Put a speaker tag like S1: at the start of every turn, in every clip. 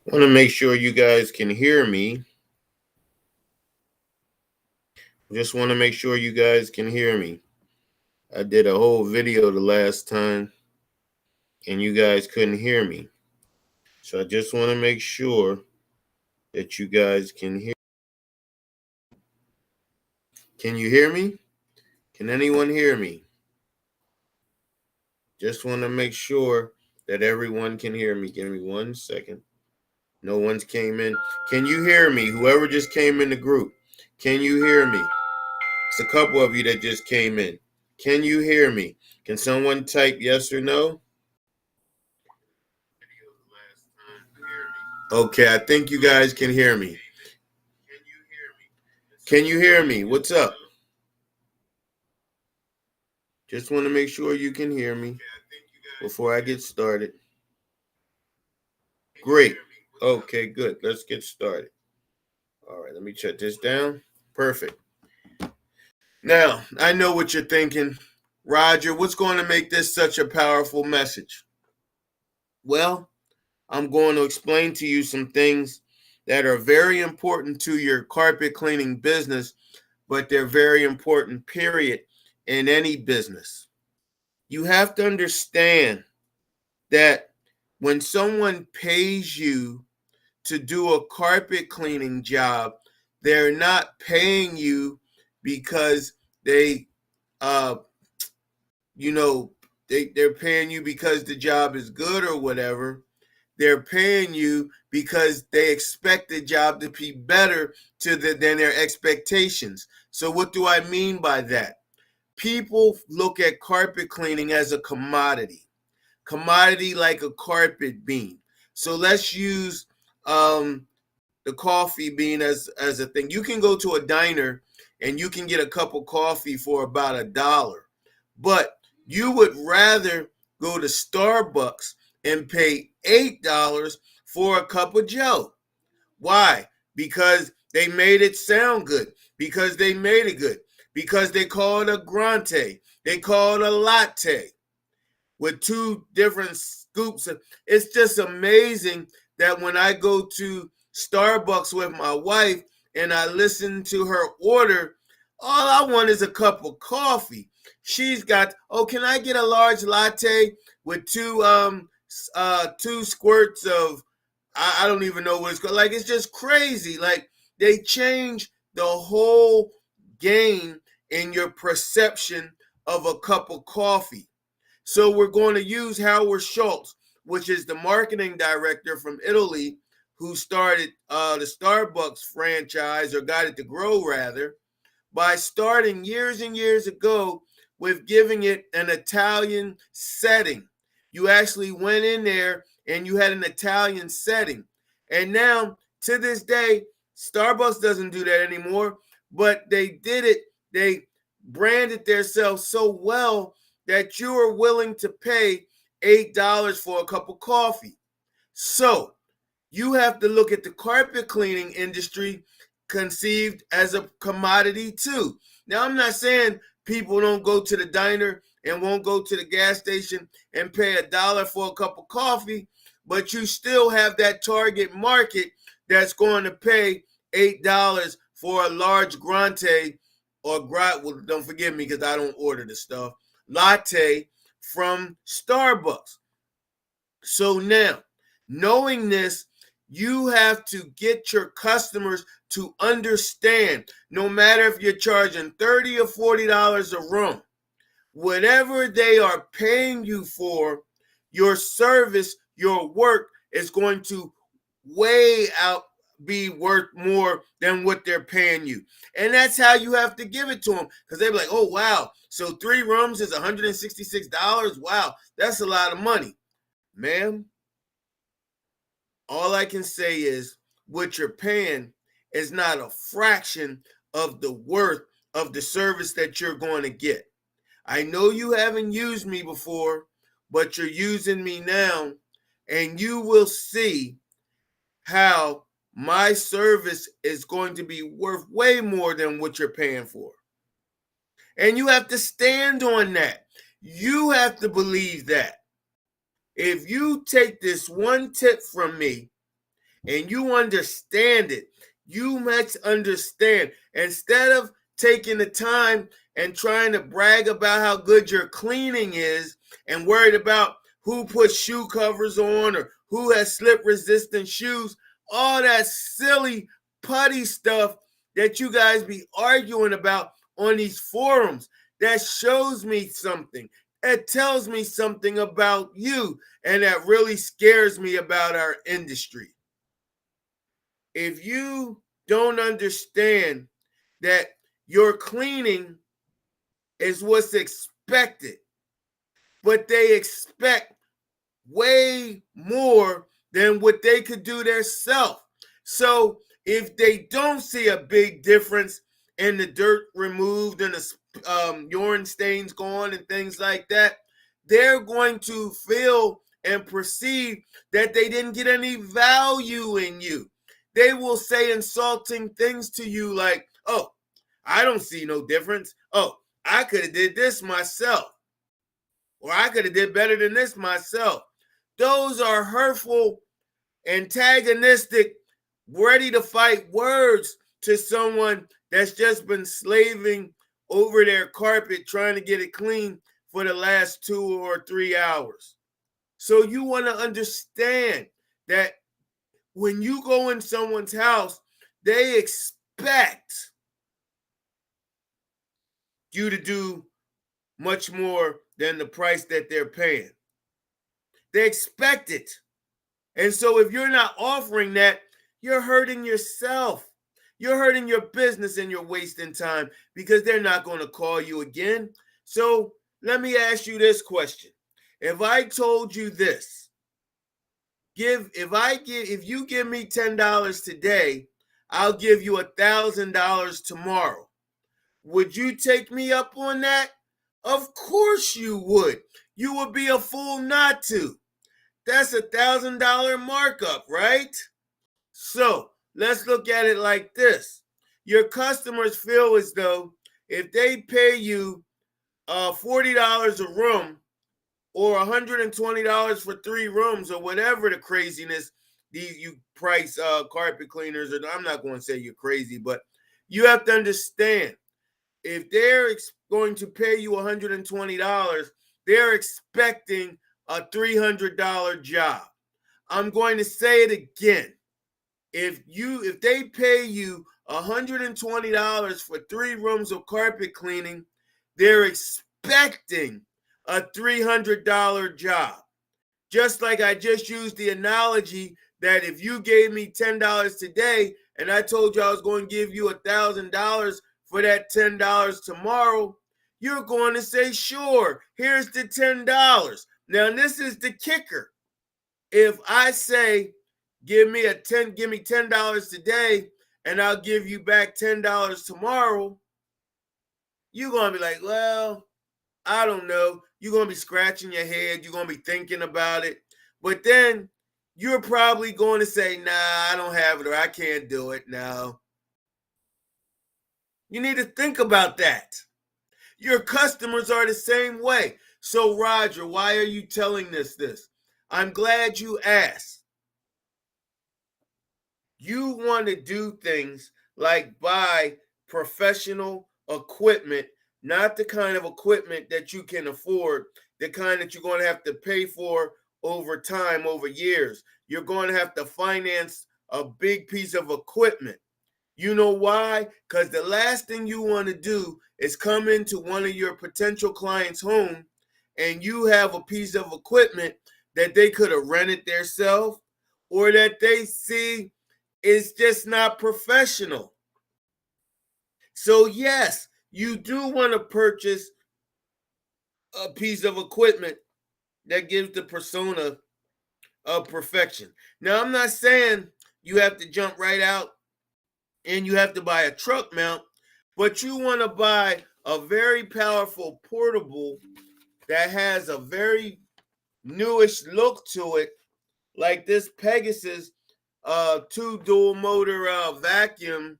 S1: Want to make sure you guys can hear me. Just want to make sure you guys can hear me. I did a whole video the last time and you guys couldn't hear me. So I just want to make sure that you guys can hear. Can you hear me? Can anyone hear me? Just want to make sure that everyone can hear me. Give me 1 second. No one's came in. Can you hear me? Whoever just came in the group, can you hear me? It's a couple of you that just came in. Can you hear me? Can someone type yes or no? Okay, I think you guys can hear me. Can you hear me? What's up? Just want to make sure you can hear me before I get started. Great. Okay, good. Let's get started. All right, let me shut this down. Perfect. Now, I know what you're thinking. Roger, what's going to make this such a powerful message? Well, I'm going to explain to you some things that are very important to your carpet cleaning business, but they're very important, period, in any business. You have to understand that when someone pays you to do a carpet cleaning job, they're not paying you because they, uh, they're paying you because the job is good or whatever. They're paying you because they expect the job to be better than their expectations. So what do I mean by that? People look at carpet cleaning as a commodity like a carpet bean. So let's use the coffee bean as a thing. You can go to a diner and you can get a cup of coffee for about $1, but you would rather go to Starbucks and pay $8 for a cup of Joe. Why? Because they made it sound good. Because they made it good. Because they call it a grande. They call it a latte with 2 different scoops. It's just amazing that when I go to Starbucks with my wife and I listen to her order, all I want is a cup of coffee. She's got, oh, can I get a large latte with 2 squirts of, I don't even know what it's called. Like, it's just crazy. Like, they change the whole game in your perception of a cup of coffee. So we're going to use Howard Schultz, which is the marketing director from Italy, who started the Starbucks franchise, or got it to grow rather, by starting years and years ago with giving it an Italian setting. You actually went in there and you had an Italian setting. And now, to this day, Starbucks doesn't do that anymore, but they did it. They branded themselves so well that you are willing to pay $8 for a cup of coffee. So you have to look at the carpet cleaning industry conceived as a commodity too. Now, I'm not saying people don't go to the diner and won't go to the gas station and pay $1 for a cup of coffee, but you still have that target market that's going to pay $8 for a large grande well, don't forgive me because I don't order the stuff, latte from Starbucks. So now, knowing this, you have to get your customers to understand, no matter if you're charging $30 or $40 a room, whatever they are paying you for, your service, your work is going to way out be worth more than what they're paying you. And that's how you have to give it to them, because they're like, oh, wow, so 3 rooms is $166. Wow, that's a lot of money. Ma'am, all I can say is what you're paying is not a fraction of the worth of the service that you're going to get. I know you haven't used me before, but you're using me now, and you will see how my service is going to be worth way more than what you're paying for. And you have to stand on that. You have to believe that. If you take this one tip from me and you understand it, you must understand. Instead of taking the time and trying to brag about how good your cleaning is and worried about who put shoe covers on or who has slip resistant shoes, all that silly putty stuff that you guys be arguing about on these forums, that shows me something. It tells me something about you, and that really scares me about our industry. If you don't understand that your cleaning is what's expected, but they expect way more than what they could do themselves. So if they don't see a big difference in the dirt removed and the urine stains gone and things like that, they're going to feel and perceive that they didn't get any value in you. They will say insulting things to you like, oh, I don't see no difference. Oh, I could have did this myself. Or I could have did better than this myself. Those are hurtful, antagonistic, ready to fight words to someone that's just been slaving over their carpet trying to get it clean for the last 2 or 3 hours. So you want to understand that when you go in someone's house, they expect you to do much more than the price that they're paying. They expect it. And so if you're not offering that, you're hurting yourself. You're hurting your business and you're wasting time because they're not going to call you again. So let me ask you this question. If I told you this, if you give me $10 today, I'll give you $1,000 tomorrow. Would you take me up on that? Of course you would. You would be a fool not to. That's $1,000 markup, right? So let's look at it like this. Your customers feel as though if they pay you $40 a room or $120 for 3 rooms or whatever the craziness you price carpet cleaners, or I'm not going to say you're crazy, but you have to understand, if they're going to pay you $120, they're expecting a $300 job. I'm going to say it again. If they pay you $120 for 3 rooms of carpet cleaning, they're expecting a $300 job. Just like I just used the analogy that if you gave me $10 today and I told you I was going to give you $1,000 for that $10 tomorrow, you're going to say, sure, here's the $10. Now, this is the kicker. If I say, give me $10 today and I'll give you back $10 tomorrow, you're going to be like, well, I don't know. You're going to be scratching your head. You're going to be thinking about it. But then you're probably going to say, nah, I don't have it, or I can't do it now. You need to think about that. Your customers are the same way. So, Roger, why are you telling us this? I'm glad you asked. You want to do things like buy professional equipment, not the kind of equipment that you can afford, the kind that you're going to have to pay for over time, over years. You're going to have to finance a big piece of equipment. You know why? Because the last thing you want to do is come into one of your potential clients' home and you have a piece of equipment that they could have rented themselves or that they see is just not professional. So yes, you do want to purchase a piece of equipment that gives the persona of perfection. Now, I'm not saying you have to jump right out and you have to buy a truck mount, but you want to buy a very powerful portable that has a very newish look to it, like this Pegasus 2 dual motor vacuum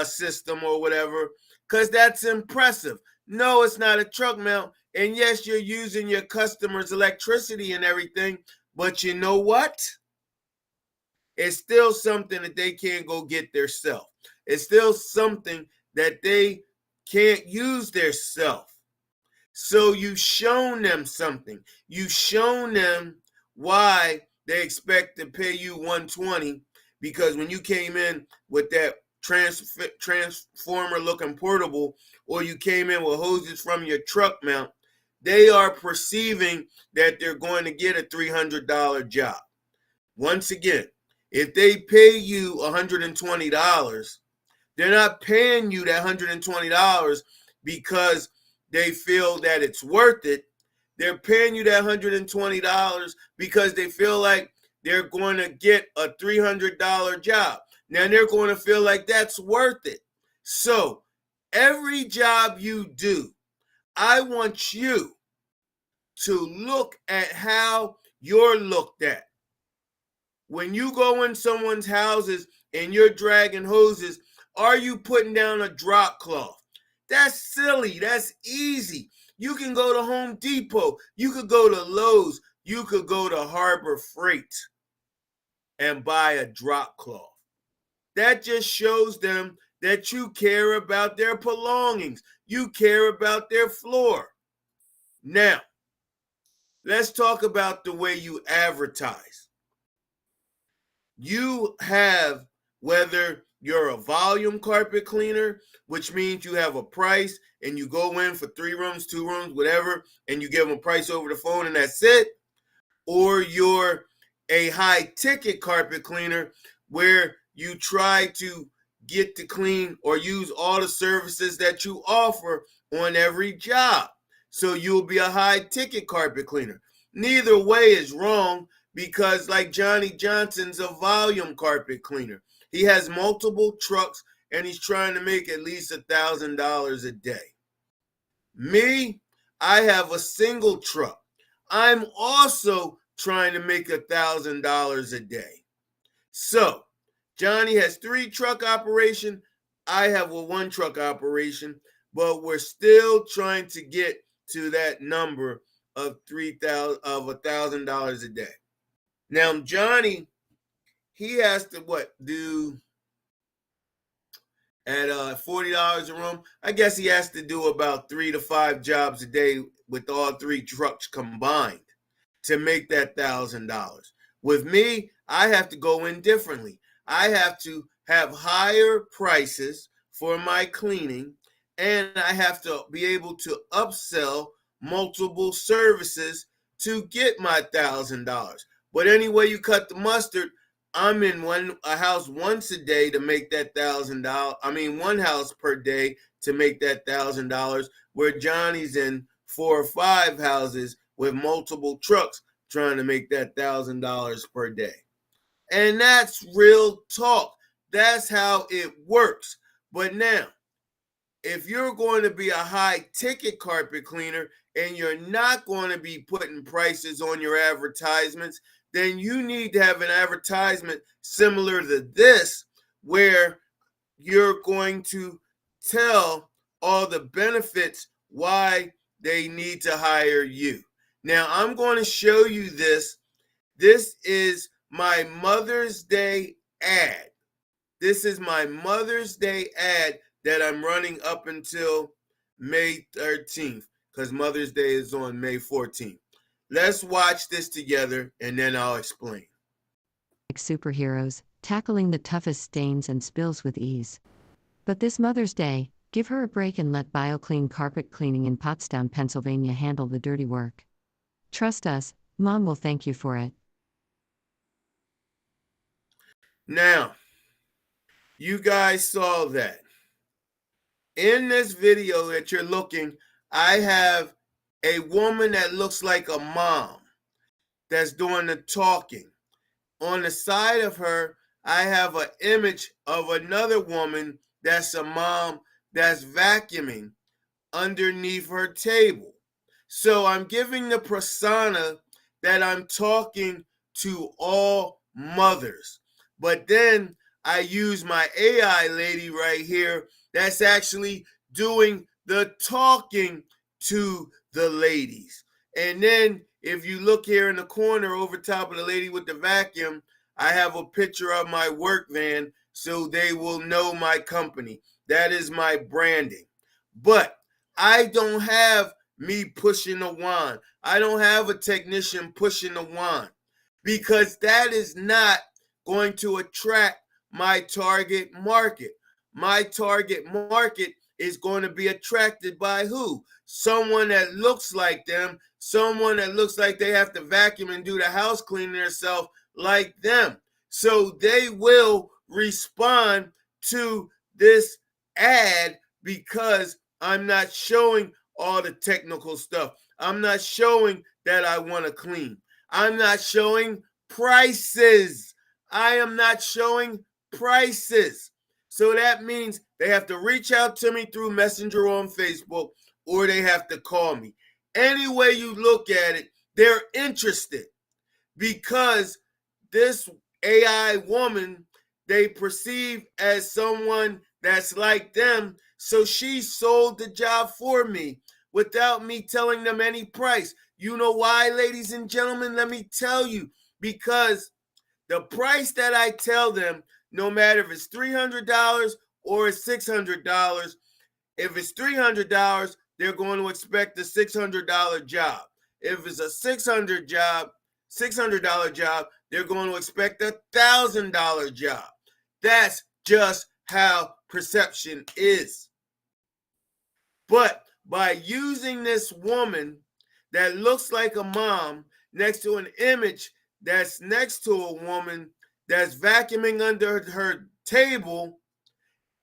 S1: system or whatever, because that's impressive. No, it's not a truck mount. And yes, you're using your customers' electricity and everything, but you know what? it's still something that they can't go get theirself. It's still something that they can't use theirself. So you've shown them something. You've shown them why they expect to pay you 120, because when you came in with that transformer looking portable, or you came in with hoses from your truck mount, they are perceiving that they're going to get a $300 job. Once again, if they pay you $120, they're not paying you that $120 because they feel that it's worth it. They're paying you that $120 because they feel like they're going to get a $300 job. Now they're going to feel like that's worth it. So every job you do, I want you to look at how you're looked at. When you go in someone's houses and you're dragging hoses, are you putting down a drop cloth? That's silly. That's easy. You can go to Home Depot. You could go to Lowe's. You could go to Harbor Freight and buy a drop cloth. That just shows them that you care about their belongings. You care about their floor. Now, let's talk about the way you advertise. You have, whether you're a volume carpet cleaner, which means you have a price and you go in for 3 rooms, 2 rooms, whatever, and you give them a price over the phone and that's it, or you're a high ticket carpet cleaner where you try to get to clean or use all the services that you offer on every job. So you'll be a high ticket carpet cleaner. Neither way is wrong, because like Johnny Johnson's a volume carpet cleaner. He has multiple trucks and he's trying to make at least $1,000 a day. Me, I have a single truck. I'm also trying to make $1,000 a day. So Johnny has 3 truck operation. I have a 1 truck operation, but we're still trying to get to that number of $1,000 a day. Now Johnny, he has to do at $40 a room. I guess he has to do about 3 to 5 jobs a day with all 3 trucks combined to make that $1,000. With me, I have to go in differently. I have to have higher prices for my cleaning, and I have to be able to upsell multiple services to get my $1,000. But anyway you cut the mustard, I'm in a house once a day to make that $1,000. I mean, one house per day to make that $1,000, where Johnny's in 4 or 5 houses with multiple trucks trying to make that $1,000 per day. And that's real talk. That's how it works. But now, if you're going to be a high ticket carpet cleaner and you're not going to be putting prices on your advertisements, then you need to have an advertisement similar to this, where you're going to tell all the benefits why they need to hire you. Now, I'm going to show you this. This is my Mother's Day ad. This is my Mother's Day ad that I'm running up until May 13th, because Mother's Day is on May 14th. Let's watch this together and then I'll explain.
S2: Like superheroes, tackling the toughest stains and spills with ease. But this Mother's Day, give her a break and let BioClean Carpet Cleaning in Pottstown, Pennsylvania handle the dirty work. Trust us, Mom will thank you for it.
S1: Now, you guys saw that. In this video that you're looking, I have a woman that looks like a mom that's doing the talking. On the side of her, I have an image of another woman that's a mom that's vacuuming underneath her table. So I'm giving the persona that I'm talking to all mothers. But then I use my AI lady right here that's actually doing the talking to the ladies. And then if you look here in the corner over top of the lady with the vacuum, I have a picture of my work van so they will know my company. That is my branding. But I don't have me pushing the wand. I don't have a technician pushing the wand because that is not going to attract my target market. My target market is going to be attracted by who? Someone that looks like them, someone that looks like they have to vacuum and do the house cleaning themselves like them. So they will respond to this ad because I'm not showing all the technical stuff. I'm not showing that I want to clean. I'm not showing prices. I am not showing prices. So that means they have to reach out to me through Messenger on Facebook or they have to call me. Any way you look at it, they're interested because this AI woman they perceive as someone that's like them. So she sold the job for me without me telling them any price. You know why, ladies and gentlemen? Let me tell you. Because the price that I tell them, no matter if it's $300 or it's $600, if it's $300, they're going to expect a $600 job. If it's a $600 job, they're going to expect a $1,000 job. That's just how perception is. But by using this woman that looks like a mom next to an image that's next to a woman that's vacuuming under her table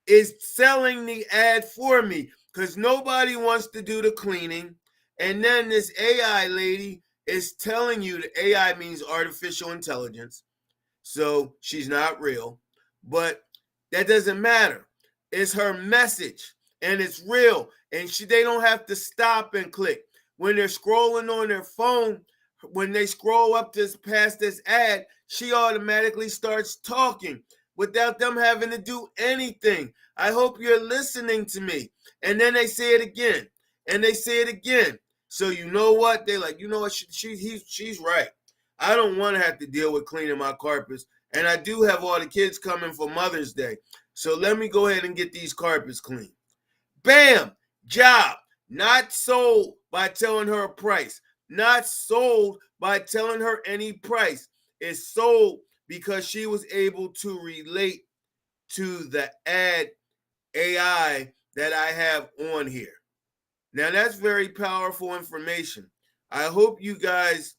S1: is selling the ad for me because nobody wants to do the cleaning. And then this AI lady is telling you that AI means artificial intelligence. So she's not real. But that doesn't matter. It's her message and it's real. And they don't have to stop and click. When they're scrolling on their phone, when they scroll up past this ad, she automatically starts talking without them having to do anything. I hope you're listening to me. And then they say it again. And they say it again. So you know what? They're like, you know what? She's right. I don't want to have to deal with cleaning my carpets. And I do have all the kids coming for Mother's Day. So let me go ahead and get these carpets clean. Bam! Job. Not sold by telling her a price. Not sold by telling her any price. It's sold because she was able to relate to the ad AI that I have on here. Now, that's very powerful information. I hope you guys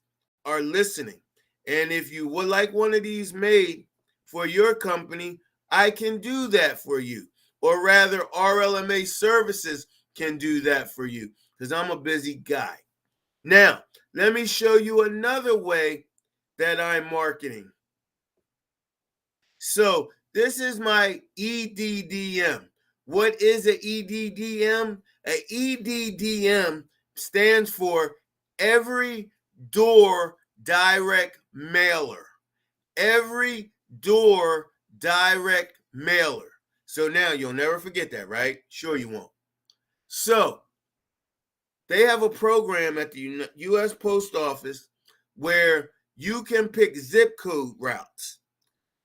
S1: are listening. And if you would like one of these made for your company, I can do that for you. Or rather, RLMA Services can do that for you because I'm a busy guy. Now, let me show you another way that I'm marketing. So, this is my EDDM. What is an EDDM? An EDDM stands for Every Door Direct Mailer. Every Door Direct Mailer. So now you'll never forget that, right? Sure you won't. So they have a program at the U.S. Post Office where you can pick zip code routes.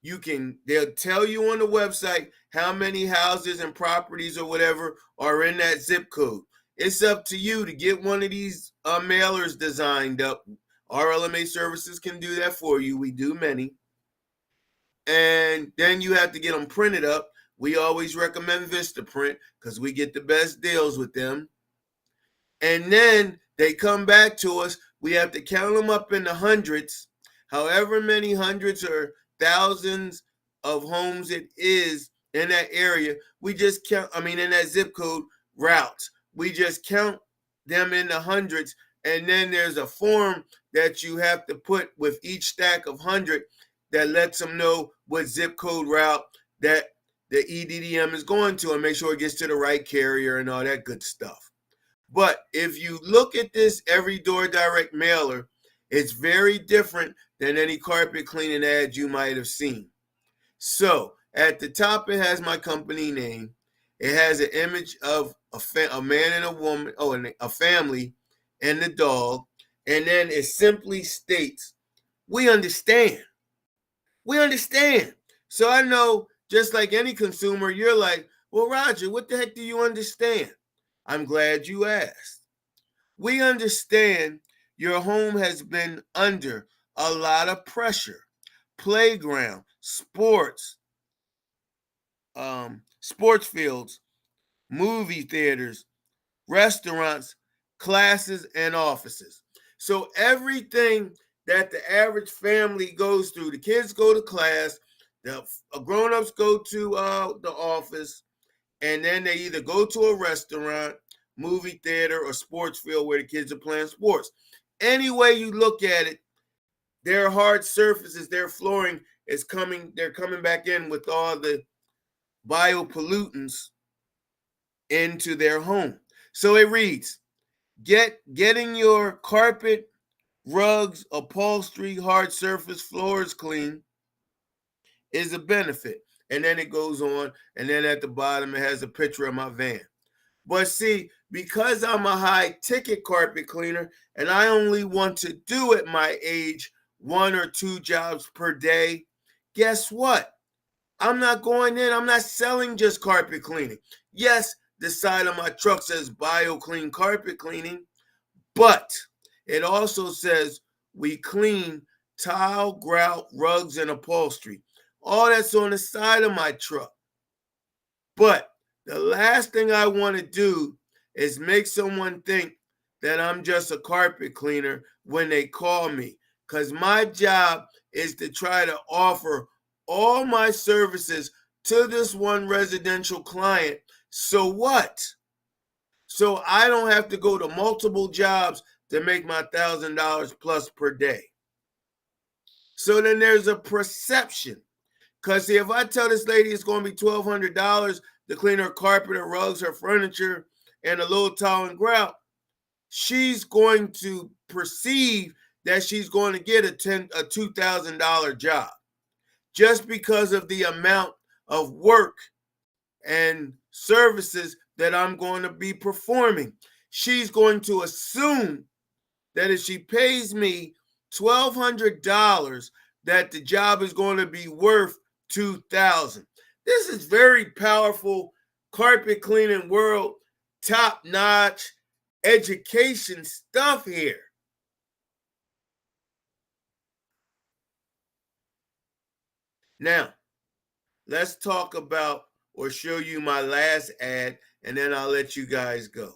S1: They'll tell you on the website how many houses and properties or whatever are in that zip code. It's up to you to get one of these mailers designed up. RLMA Services can do that for you. We do many. And then you have to get them printed up. We always recommend Vistaprint because we get the best deals with them. And then they come back to us. We have to count them up in the hundreds, however many hundreds or thousands of homes it is in that area. We just count, in that zip code routes. We just count them in the hundreds. And then there's a form that you have to put with each stack of 100 that lets them know what zip code route that the EDDM is going to and make sure it gets to the right carrier and all that good stuff. But if you look at this Every Door Direct Mailer, it's very different than any carpet cleaning ad you might have seen. So at the top, it has my company name. It has an image of a man and a woman, and a family and the dog. And then it simply states, we understand. We understand. So I know, just like any consumer, you're like, well, Roger, what the heck do you understand? I'm glad you asked. We understand your home has been under a lot of pressure. Playground, sports fields, movie theaters, restaurants, classes, and offices. So everything that the average family goes through, the kids go to class, the grown-ups go to the office, and then they either go to a restaurant, movie theater, or sports field where the kids are playing sports. Any way you look at it, their hard surfaces, their flooring they're coming back in with all the biopollutants into their home. So it reads, getting your carpet, rugs, upholstery, hard surface, floors clean is a benefit. And then it goes on, and then at the bottom it has a picture of my van. But see, because I'm a high ticket carpet cleaner and I only want to do at my age 1 or 2 jobs per day, guess what? I'm not going in, I'm not selling just carpet cleaning. Yes, the side of my truck says BioClean carpet cleaning, but it also says we clean tile, grout, rugs, and upholstery. All that's on the side of my truck. But the last thing I want to do is make someone think that I'm just a carpet cleaner when they call me. Because my job is to try to offer all my services to this one residential client. So what? So I don't have to go to multiple jobs to make my $1,000 plus per day. So then there's a perception. Because if I tell this lady it's going to be $1,200 to clean her carpet, her rugs, her furniture, and a little tile and grout, she's going to perceive that she's going to get a $2,000 job just because of the amount of work and services that I'm going to be performing. She's going to assume that if she pays me $1,200, that the job is going to be worth $2,000. This is very powerful carpet cleaning world, top-notch education stuff here. Now, let's talk about or show you my last ad, and then I'll let you guys go.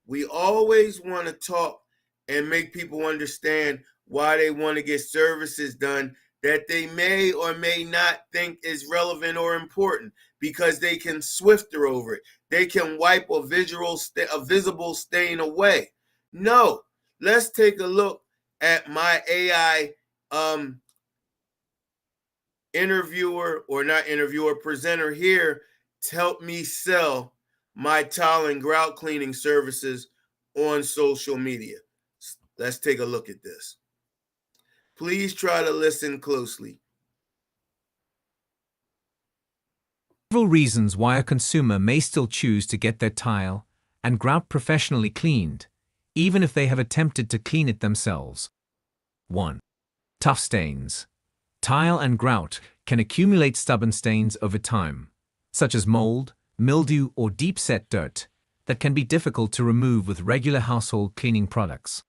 S1: We always want to talk and make people understand why they want to get services done that they may or may not think is relevant or important, because they can swifter over it. They can wipe a visible stain away. No, let's take a look at my AI presenter here to help me sell my tile and grout cleaning services on social media. Let's take a look at this. Please try to listen closely.
S3: Several reasons why a consumer may still choose to get their tile and grout professionally cleaned, even if they have attempted to clean it themselves. 1. Tough stains. Tile and grout can accumulate stubborn stains over time, such as mold, mildew, or deep-set dirt, that can be difficult to remove with regular household cleaning products.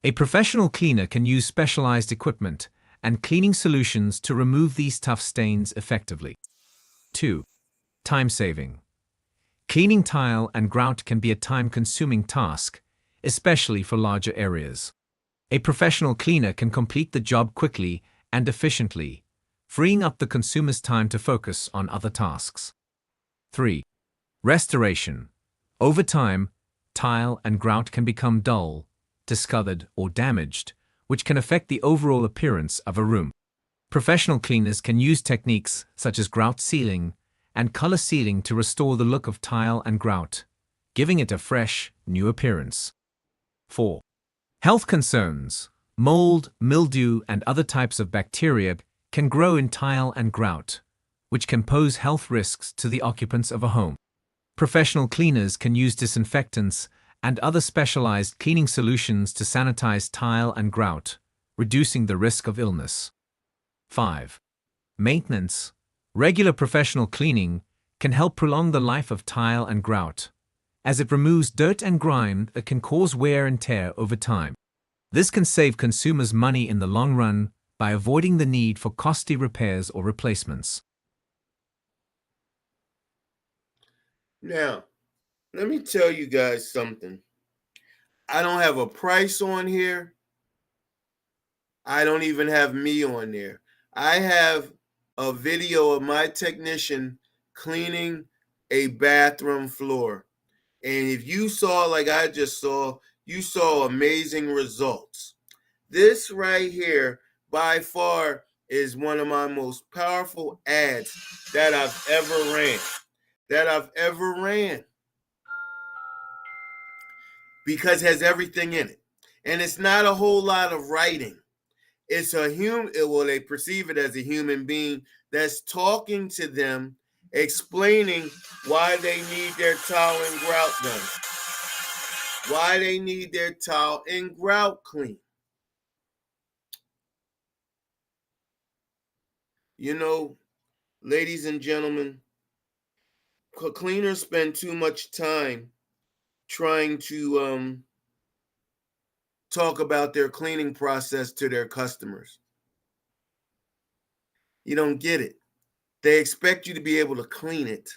S3: A professional cleaner can use specialized equipment and cleaning solutions to remove these tough stains effectively. 2. Time saving. Cleaning tile and grout can be a time-consuming task, especially for larger areas. A professional cleaner can complete the job quickly and efficiently, freeing up the consumer's time to focus on other tasks. 3. Restoration. Over time, tile and grout can become dull, discolored, or damaged, which can affect the overall appearance of a room. Professional cleaners can use techniques such as grout sealing and color sealing to restore the look of tile and grout, giving it a fresh, new appearance. 4. Health concerns. Mold, mildew, and other types of bacteria can grow in tile and grout, which can pose health risks to the occupants of a home. Professional cleaners can use disinfectants and other specialized cleaning solutions to sanitize tile and grout, reducing the risk of illness. 5. Maintenance. Regular professional cleaning can help prolong the life of tile and grout, as it removes dirt and grime that can cause wear and tear over time. This can save consumers money in the long run by avoiding the need for costly repairs or replacements.
S1: Now, let me tell you guys something. I don't have a price on here. I don't even have me on there. I have a video of my technician cleaning a bathroom floor. And if you saw, like I just saw, you saw amazing results. This right here, by far, is one of my most powerful ads that I've ever ran. Because it has everything in it. And it's not a whole lot of writing. It's a human, well, they perceive it as a human being that's talking to them, explaining why they need their tile and grout done. Why they need their tile and grout clean. You know, ladies and gentlemen, cleaners spend too much time trying to talk about their cleaning process to their customers. You don't get it. They expect you to be able to clean it,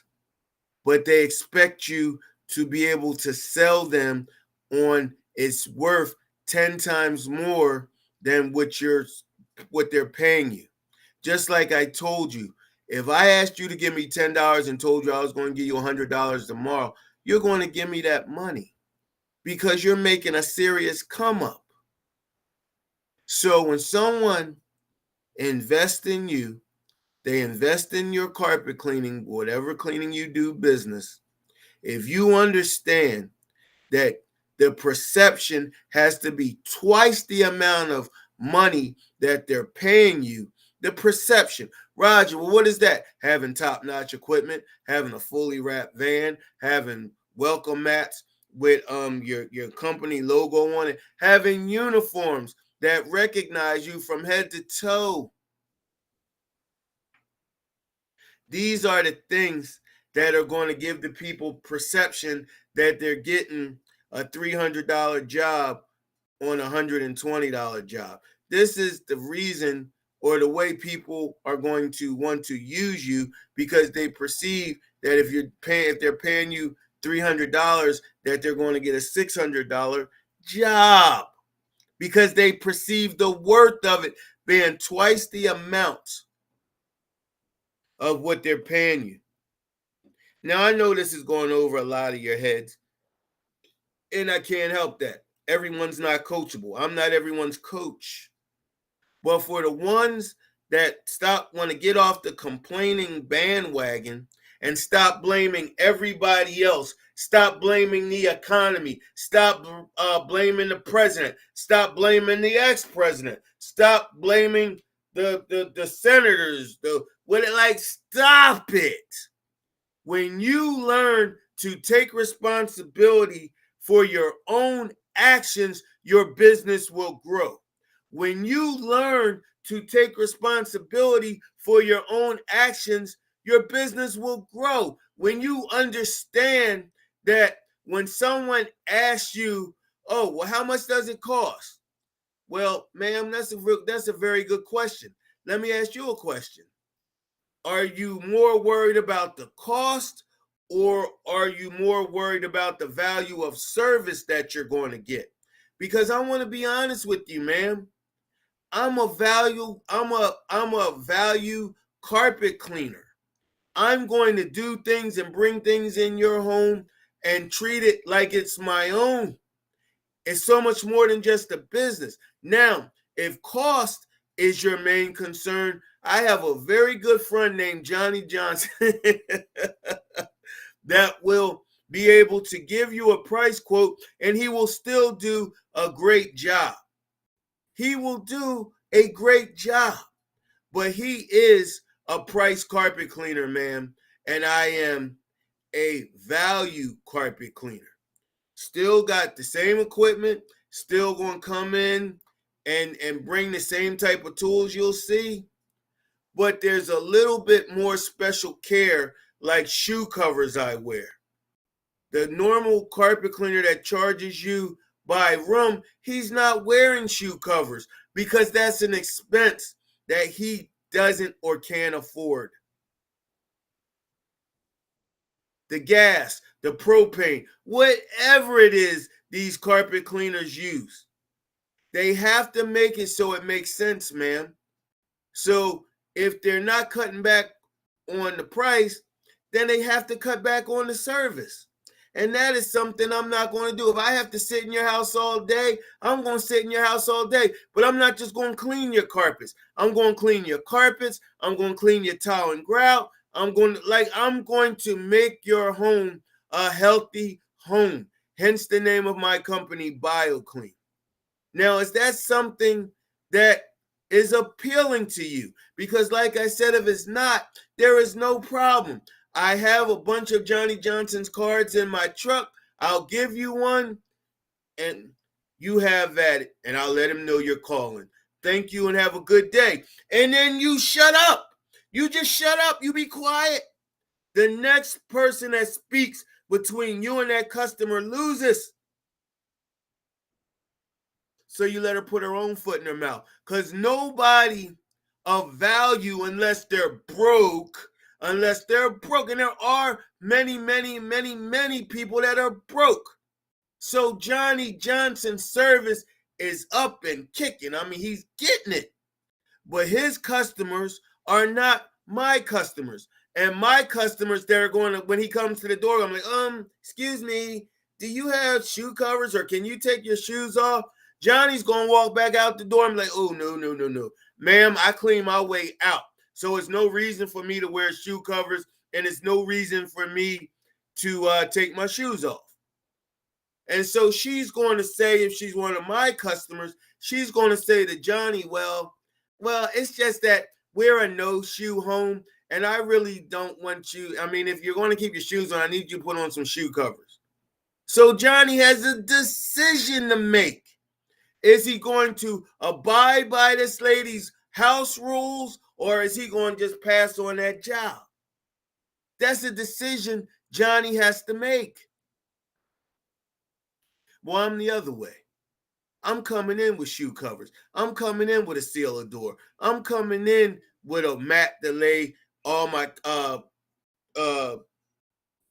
S1: but they expect you to be able to sell them on it's worth 10 times more than what they're paying you. Just like I told you, if I asked you to give me $10 and told you I was going to give you $100 tomorrow, you're going to give me that money because you're making a serious come up. So when someone invests in you, they invest in your carpet cleaning, whatever cleaning you do business. If you understand that the perception has to be twice the amount of money that they're paying you, the perception. Roger, well, what is that? Having top-notch equipment, having a fully wrapped van, having welcome mats with your company logo on it, having uniforms that recognize you from head to toe. These are the things that are going to give the people perception that they're getting a $300 job on a $120 job. This is the reason or the way people are going to want to use you, because they perceive that if they're paying you $300, that they're going to get a $600 job, because they perceive the worth of it being twice the amount of what they're paying you. Now, I know this is going over a lot of your heads, and I can't help that. Everyone's not coachable. I'm not everyone's coach. But for the ones that want to get off the complaining bandwagon and stop blaming everybody else, stop blaming the economy, stop blaming the president, stop blaming the ex-president, stop blaming the senators, stop it. When you learn to take responsibility for your own actions, your business will grow. When you learn to take responsibility for your own actions, your business will grow. When you understand that when someone asks you, oh, well, how much does it cost? Well, ma'am, that's a very good question. Let me ask you a question. Are you more worried about the cost, or are you more worried about the value of service that you're going to get? Because I want to be honest with you, ma'am. I'm a value carpet cleaner. I'm going to do things and bring things in your home and treat it like it's my own. It's so much more than just a business. Now, if cost is your main concern, I have a very good friend named Johnny Johnson that will be able to give you a price quote, and he will still do a great job. He will do a great job, but he is a price carpet cleaner, ma'am, and I am a value carpet cleaner. Still got the same equipment, still going to come in and bring the same type of tools you'll see, but there's a little bit more special care, like shoe covers I wear. The normal carpet cleaner that charges you by room, he's not wearing shoe covers because that's an expense that he doesn't or can't afford. The gas, the propane, whatever it is these carpet cleaners use, they have to make it so it makes sense, man. So if they're not cutting back on the price, then they have to cut back on the service. And that is something I'm not going to do. If I have to sit in your house all day, I'm going to sit in your house all day. But I'm not just going to clean your carpets. I'm going to clean your carpets. I'm going to clean your tile and grout. I'm going to make your home a healthy home. Hence the name of my company, BioClean. Now, is that something that is appealing to you? Because like I said, if it's not, there is no problem. I have a bunch of Johnny Johnson's cards in my truck. I'll give you one and you have at it, and I'll let him know you're calling. Thank you and have a good day. And then you shut up. You just shut up. You be quiet. The next person that speaks between you and that customer loses. So you let her put her own foot in her mouth. Because nobody of value, unless they're broke, and there are many, many, many, many people that are broke. So Johnny Johnson's service is up and kicking. I mean, he's getting it. But his customers are not my customers. And my customers, they're going to, when he comes to the door, I'm like, excuse me, do you have shoe covers or can you take your shoes off? Johnny's going to walk back out the door. I'm like, oh, no. Ma'am, I clean my way out. So it's no reason for me to wear shoe covers, and it's no reason for me to take my shoes off. And so she's going to say, if she's one of my customers, she's going to say to Johnny, well, it's just that we're a no-shoe home, and I really don't want you. I mean, if you're going to keep your shoes on, I need you to put on some shoe covers. So Johnny has a decision to make. Is he going to abide by this lady's house rules, or is he going to just pass on that job? That's a decision Johnny has to make. Well, I'm the other way. I'm coming in with shoe covers. I'm coming in with a sealer door. I'm coming in with a mat to lay all my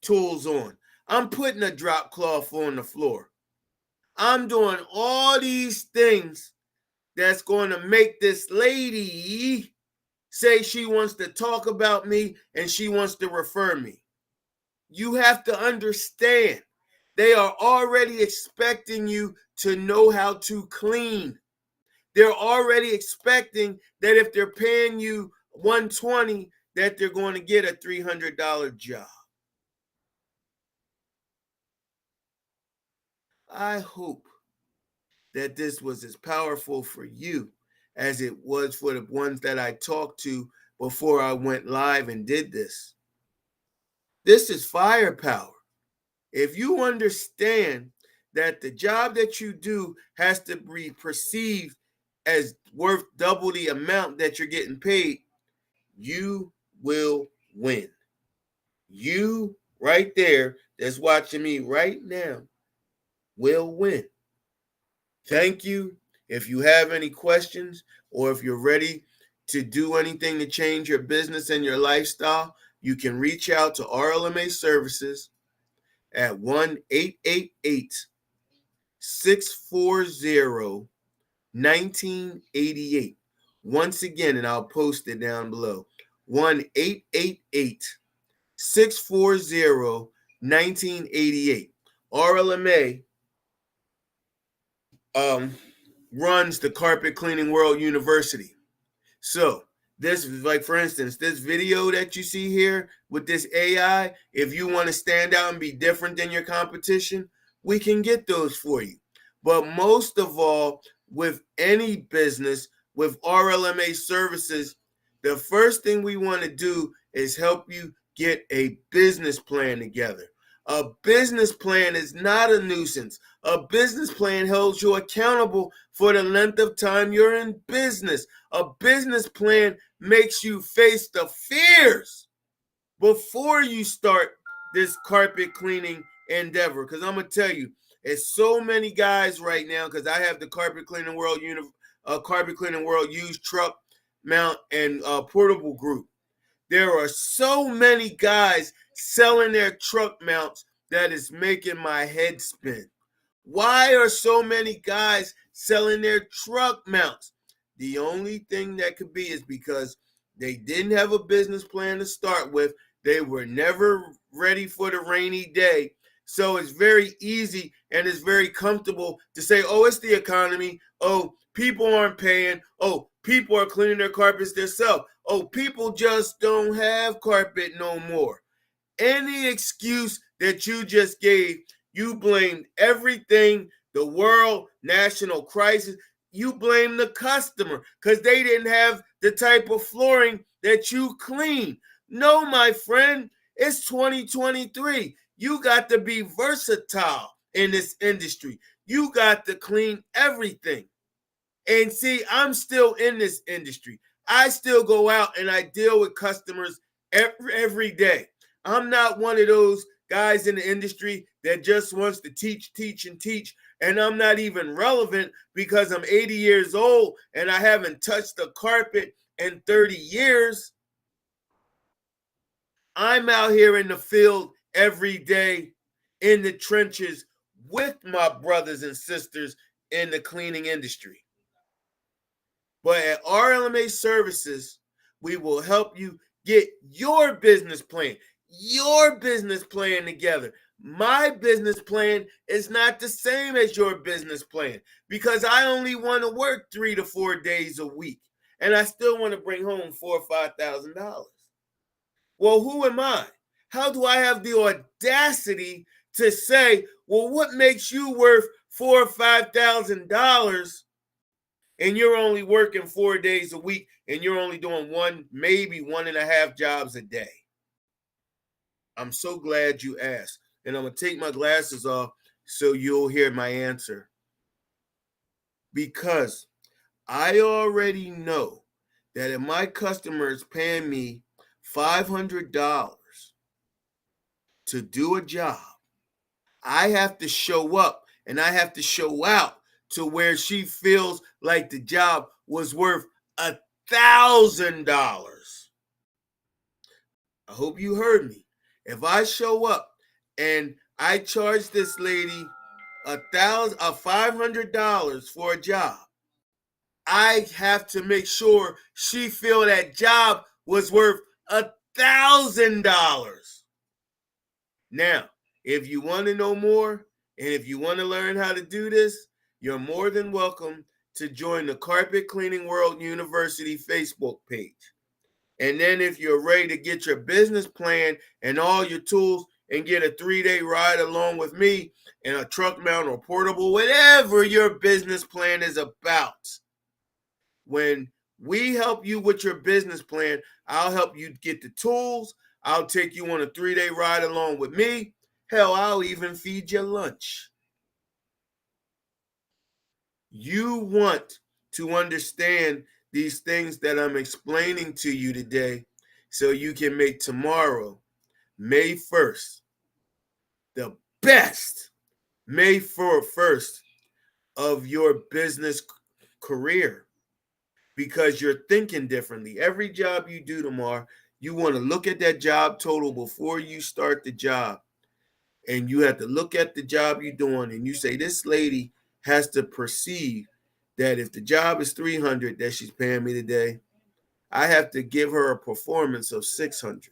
S1: tools on. I'm putting a drop cloth on the floor. I'm doing all these things that's going to make this lady say she wants to talk about me and she wants to refer me. You have to understand, they are already expecting you to know how to clean. They're already expecting that if they're paying you $120, that they're going to get a $300 job. I hope that this was as powerful for you as it was for the ones that I talked to before I went live and did this. This is firepower. If you understand that the job that you do has to be perceived as worth double the amount that you're getting paid, you will win. You right there that's watching me right now will win. Thank you. If you have any questions or if you're ready to do anything to change your business and your lifestyle, you can reach out to RLMA Services at 1-888-640-1988. Once again, and I'll post it down below, 1-888-640-1988. RLMA runs the Carpet Cleaning World University. So this, like for instance, this video that you see here with this AI, if you want to stand out and be different than your competition, we can get those for you. But most of all, with any business, with RLMA services, the first thing we want to do is help you get a business plan together. A business plan is not a nuisance. A business plan holds you accountable for the length of time you're in business. A business plan makes you face the fears before you start this carpet cleaning endeavor. Because I'm going to tell you, there's so many guys right now, because I have the Carpet Cleaning World used truck mount and portable group. There are so many guys selling their truck mounts that is making my head spin. Why are so many guys selling their truck mounts? The only thing that could be is because they didn't have a business plan to start with. They were never ready for the rainy day. So it's very easy and it's very comfortable to say, oh, it's the economy. Oh, people aren't paying. Oh, people are cleaning their carpets themselves. Oh, people just don't have carpet no more. Any excuse that you just gave, you blamed everything, the world, national crisis. You blame the customer because they didn't have the type of flooring that you clean. No, my friend, it's 2023. You got to be versatile in this industry. You got to clean everything. And see, I'm still in this industry. I still go out and I deal with customers every day. I'm not one of those guys in the industry that just wants to teach, and teach. And I'm not even relevant because I'm 80 years old and I haven't touched a carpet in 30 years. I'm out here in the field every day in the trenches with my brothers and sisters in the cleaning industry. But at RLMA Services, we will help you get your business plan together. My business plan is not the same as your business plan because I only want to work 3 to 4 days a week and I still want to bring home $4,000 or $5,000. Well, who am I? How do I have the audacity to say, well, what makes you worth $4,000 or $5,000 and you're only working 4 days a week and you're only doing one, maybe 1.5 jobs a day? I'm so glad you asked. And I'm going to take my glasses off so you'll hear my answer. Because I already know that if my customer is paying me $500 to do a job, I have to show up and I have to show out to where she feels like the job was worth $1,000. I hope you heard me. If I show up and I charge this lady $500 for a job, I have to make sure she feel that job was worth $1,000. Now, if you want to know more and if you want to learn how to do this, you're more than welcome to join the Carpet Cleaning World University Facebook page. And then if you're ready to get your business plan and all your tools and get a 3-day ride along with me in a truck mount or portable, whatever your business plan is about, when we help you with your business plan, I'll help you get the tools. I'll take you on a 3-day ride along with me. Hell, I'll even feed you lunch. You want to understand these things that I'm explaining to you today so you can make tomorrow, May 1st, the best May 1st of your business career, because you're thinking differently. Every job you do tomorrow, you want to look at that job total before you start the job. And you have to look at the job you're doing and you say, this lady has to perceive that if the job is $300 that she's paying me today, I have to give her a performance of $600.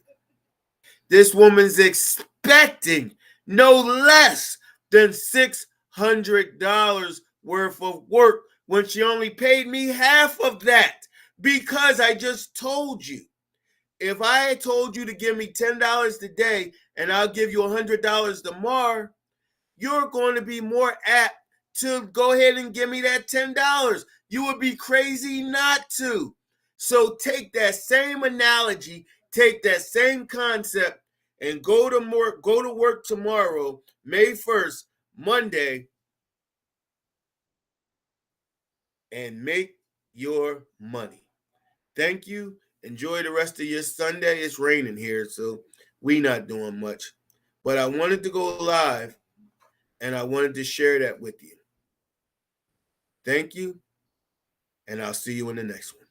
S1: This woman's expecting no less than $600 worth of work when she only paid me half of that, because I just told you. If I had told you to give me $10 today and I'll give you $100 tomorrow, you're going to be more apt to go ahead and give me that $10. You would be crazy not to. So take that same analogy, take that same concept, and go to work tomorrow, May 1st, Monday, and make your money. Thank you. Enjoy the rest of your Sunday. It's raining here, so we not doing much. But I wanted to go live and I wanted to share that with you. Thank you, and I'll see you in the next one.